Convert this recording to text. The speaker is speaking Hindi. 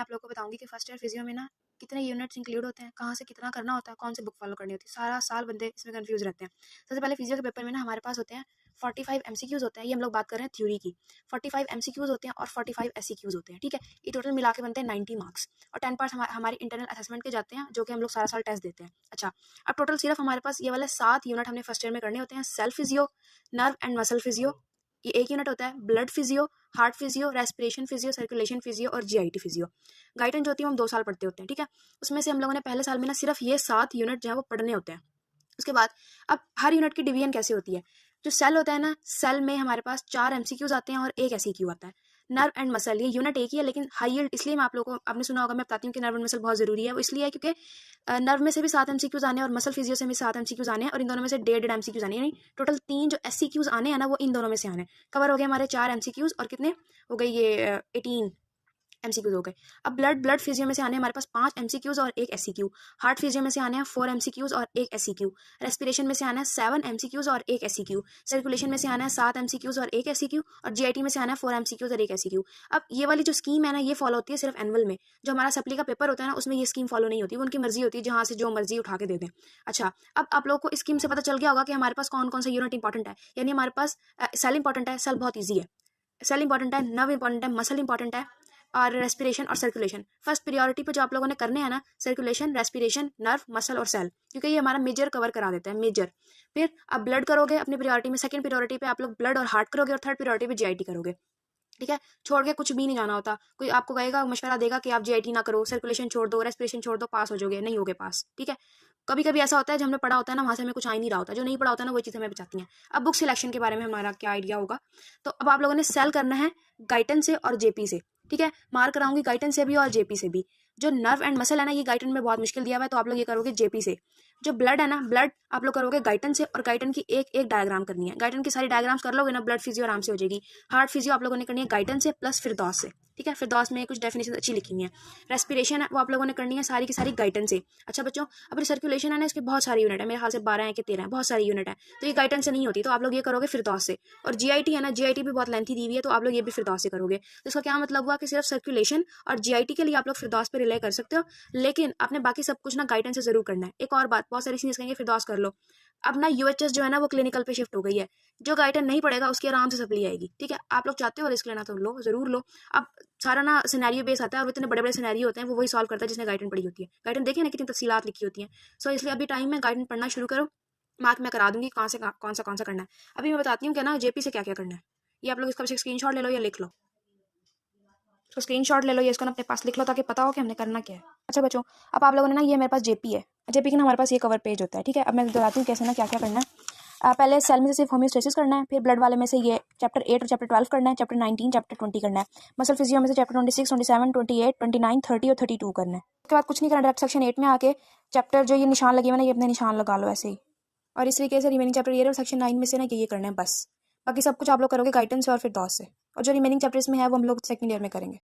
आप लोगों को बताऊंगी कि फर्स्ट ईयर फिजियो में ना कितने यूनिट्स इंक्लूड होते हैं, कहाँ से कितना करना होता है, कौन से बुक फॉलो करनी होती है, सारा साल बंदे इसमें कंफ्यूज रहते हैं। सबसे पहले फिजियो के पेपर में ना हमारे पास होते हैं 45 MCQs होते हैं, ये हम लोग बात कर रहे हैं थ्योरी की। 45 MCQs होते हैं और 45 SCQs होते हैं, ठीक है। ये टोटल मिला के बनते हैं 90 मार्क्स और 10 पार्ट्स हमारी इंटरनल असेसमेंट के जाते हैं, जो कि हम लोग सारा साल टेस्ट देते हैं। अच्छा, अब टोटल सिर्फ हमारे पास ये वाले 7 यूनिट हमने फर्स्ट ईयर में करने होते हैं। Self physio, nerve and muscle physio, ये एक यूनिट होता है। Blood physio, heart physio, respiration physio, circulation physio और GIT फिजियो। गाइडेंस जो होती है हम 2 साल पढ़ते होते हैं, ठीक है। उसमें से हम लोगों ने पहले साल में ना सिर्फ ये 7 यूनिट जो है वो पढ़ने होते हैं। उसके बाद अब हर यूनिट की डिवीजन कैसे होती है। जो सेल होता है ना, सेल में हमारे पास 4 MCQs आते हैं और 1 SEQ आता है। नर्व एंड मसल, ये यूनिट एक ही है लेकिन हाई यील्ड, इसलिए मैं आप लोगों को, आपने सुना होगा, मैं बताती हूँ कि नर्व एंड मसल बहुत जरूरी है। वो इसलिए है क्योंकि नर्व में से भी 7 MCQs आने हैं और मसल फिजियो से भी 7 MCQs आने हैं और इन दोनों में से 1.5 MCQs आने हैं, यानी टोटल 3 जो SCQs आने हैं ना वो इन दोनों में से आने हैं। कवर हो गए हमारे 4 MCQs और कितने हो गए ये 18 MCQs हो गए। अब ब्लड फिजियो में से आने हैं हमारे पास 5 MCQs और 1 SCQ। हार्ट फिजियो में से आने हैं 4 MCQs और 1 SCQ। रेस्पिरेशन में से आना है 7 MCQs और 1 SCQ। सर्कुलेशन में से आना है 7 MCQs और 1 SCQ और GIT में से आना है 4 MCQs और 1 SCQ। अब ये वाली जो स्कीम है ना, ये फॉलो होती है सिर्फ एनुअल में। जो हमारा सप्ली का पेपर होता है ना, उसमें ये स्कीम फॉलो नहीं होती, वो उनकी मर्जी होती है, जहाँ से जो मर्जी उठा के दे दें। अच्छा, अब आप लोगों को इस स्कीम से पता चल गया होगा कि हमारे पास कौन कौन सा यूनिट इंपॉर्टेंट है। यानी हमारे पास सेल इंपॉर्टेंट है, सेल बहुत ईजी है। सेल इंपॉर्टेंट है, नर्व इंपॉर्टेंट है, मसल इंपॉर्टेंट है और रेस्पिरेशन और सर्कुलेशन। फर्स्ट प्रायोरिटी पे जो आप लोगों ने करने हैं ना, सर्कुलेशन, रेस्पिरेशन, नर्व, मसल और सेल, क्योंकि ये हमारा मेजर कवर करा देता है, मेजर। फिर आप ब्लड करोगे अपनी प्रायोरिटी में, सेकंड प्रायोरिटी पे आप लोग ब्लड और हार्ट करोगे और थर्ड प्रायोरिटी पे GIT करोगे, ठीक है। छोड़ के कुछ भी नहीं जाना होता। कोई आपको कहेगा, मशवरा देगा कि आप GIT ना करो, सर्कुलेशन छोड़ दो, रेस्पिरेशन छोड़ दो, पास हो जाओगे, नहीं होगे पास, ठीक है। कभी कभी ऐसा होता है जब हमने पढ़ा होता है ना, वहां से हमें कुछ आ ही नहीं रहा होता, जो नहीं पढ़ा होता है ना वो चीज़ हमें बचाती हैं। अब बुक सिलेक्शन के बारे में हमारा क्या आइडिया होगा, तो अब आप लोगों ने सेल करना है गाइटन से और JP से, ठीक है। मार्क कराऊंगी गाइटन से भी और JP से भी। जो नर्व एंड मसल है ना, ये गाइटन में बहुत मुश्किल दिया हुआ है, तो आप लोग ये करोगे JP से। जो ब्लड है ना, ब्लड आप लोग करोगे गाइटन से और गाइटन की एक एक डायग्राम करनी है। गाइटन की सारी डायग्राम्स कर लोगे ना, ब्लड फिजियो आराम से हो जाएगी। हार्ट फिजियो आप लोगों ने करनी है गाइटन से प्लस फिरदौस से, ठीक है। फिरदौस में कुछ डेफिनेशन अच्छी लिखी है। रेस्पिरेशन है वो आप लोगों ने करनी है सारी की सारी गाइटन से। अच्छा बच्चों, अब सर्कुलेशन है ना, इसके बहुत सारी यूनिट है, मेरे ख्याल से 12 है कि 13 है, बहुत सारी यूनिट है, तो ये गाइटन से नहीं होती, तो आप लोग ये करोगे फिरदौस से। और GIT है ना, GIT भी बहुत लेंथी दी हुई है, तो आप लोग ये भी फिरदौस से करोगे। तो इसका क्या मतलब हुआ कि सिर्फ सर्कुलेशन और GIT के लिए आप लोग फिरदौस पे रिले कर सकते हो, लेकिन आपने बाकी सब कुछ ना गाइडन से जरूर करना है। एक और बात, बहुत सारी चीज कहेंगे फिरदौस कर लो, अब ना UHS जो है ना वो क्लिनिकल पे शिफ्ट हो गई है। जो गाइडन नहीं पड़ेगा उसकी आराम से सप्ली आएगी, ठीक है। आप लोग चाहते हो रिस्क लेना तो लो, जरूर लो। अब सारा ना सिनेरियो बेस आता है और इतने बड़े बड़े सिनेरियो होते हैं, वो वही सॉल्व करता है जिसने गाइडन पढ़ी होती है। गाइडन देखिए ना कितनी तफसीलात लिखी होती हैं। सो इसलिए अभी टाइम में गाइडन पढ़ना शुरू करो। मार्क मैं करा दूंगी कहाँ से कौन सा करना है। अभी मैं बताती हूँ क्या ना JP से क्या क्या करना है। ये आप लोग इसका स्क्रीनशॉट ले लो या लिख लो, इसको स्क्रीनशॉट ले लो, ये इसको ना अपने पास लिख लो ताकि पता हो कि हमने करना क्या है। अच्छा बच्चों, अब आप लोगों ने ना, ये मेरे पास JP है, JP की ना हमारे पास ये कवर पेज होता है, ठीक है। अब मैं बताती हूँ कैसे ना क्या क्या करना है। पहले सेल में से सिर्फ होम्योस्टेसिस करना है, फिर ब्लड वाले में से ये चैप्टर 8 और चैप्टर 12 करना है, चैप्टर 19 चैप्टर 20 करना है। मसल फिजियो में से चैप्टर 26 27 28 29 30 और 32 करना है। उसके बाद कुछ नहीं करना, डायरेक्ट सेक्शन 8 में आके चैप्टर जो ये निशान लगे हुए ना, ये अपने निशान लगा लो ऐसे ही, और इस तरीके से रिमेनिंग चैप्टर ये सेक्शन 9 में से ना ये करना है बस। बाकी सब कुछ आप लोग करोगे गाइडेंस से और फिर दौस से, और जो रिमेनिंग चैप्टर्स में है वो हम लोग सेकंड ईयर में करेंगे।